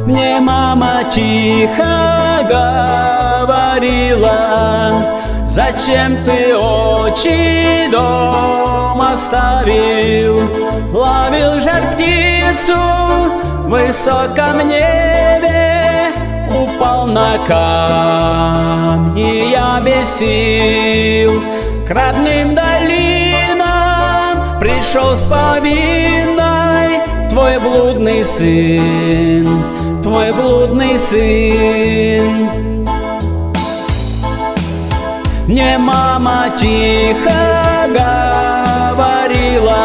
Мне мама тихо говорила: зачем ты очи дом оставил? Ловил жар птицу в высоком небе, упал на камни я без сил. К родным долинам пришел с повинной твой блудный сын, твой блудный сын. Мне мама тихо говорила: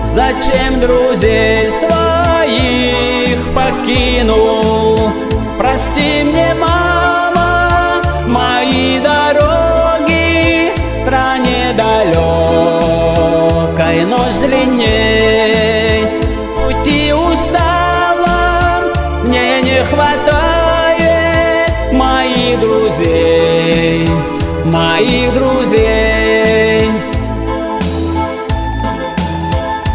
зачем друзей своих покинул? Прости мне, мама, мои дороги в стране далекой, ночь длинней. Пути устала, мне не хватает моих друзей, моих друзей.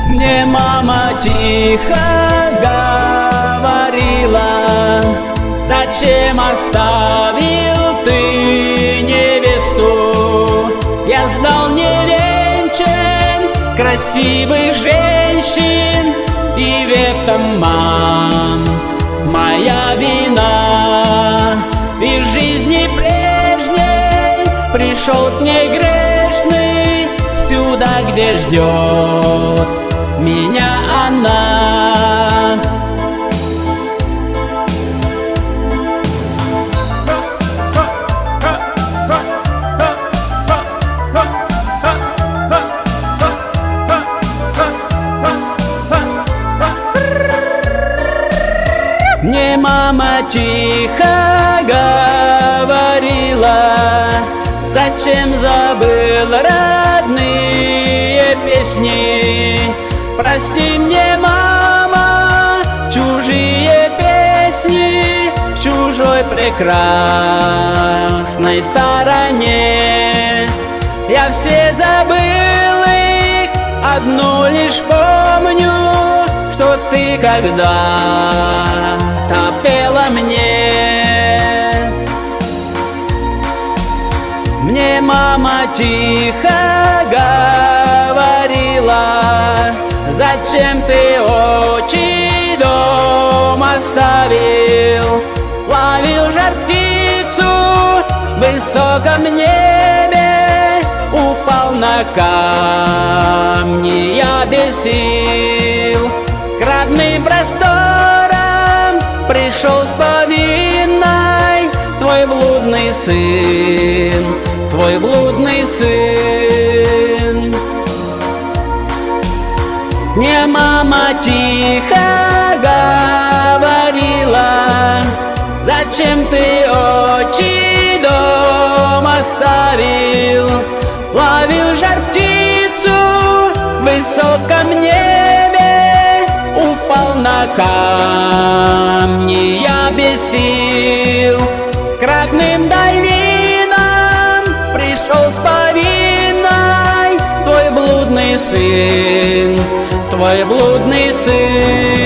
Мне мама тихо говорила: зачем оставил ты невесту? Я сдал невенчан красивых женщин, и в этом, мам, моя вина. Из жизни прежней пришел к ней грешный, сюда, где ждет меня она. Мне мама тихо говорила: зачем забыл родные песни? Прости мне, мама, чужие песни в чужой прекрасной стороне. Я все забыл их, одну лишь помню, что ты когда-то пела мне. Мне мама тихо говорила: зачем ты очи дом оставил? Ловил жар птицу в высоком небе, упал на камни я без сил. К родным просторам пришел с повинной твой блудный сын, твой блудный сын. Мне мама тихо говорила: зачем ты очи дом оставил? Ловил жар птицу в высоком небе, упал на камни я без сил. К родным долинам пришел с повинной твой блудный сын, твой блудный сын.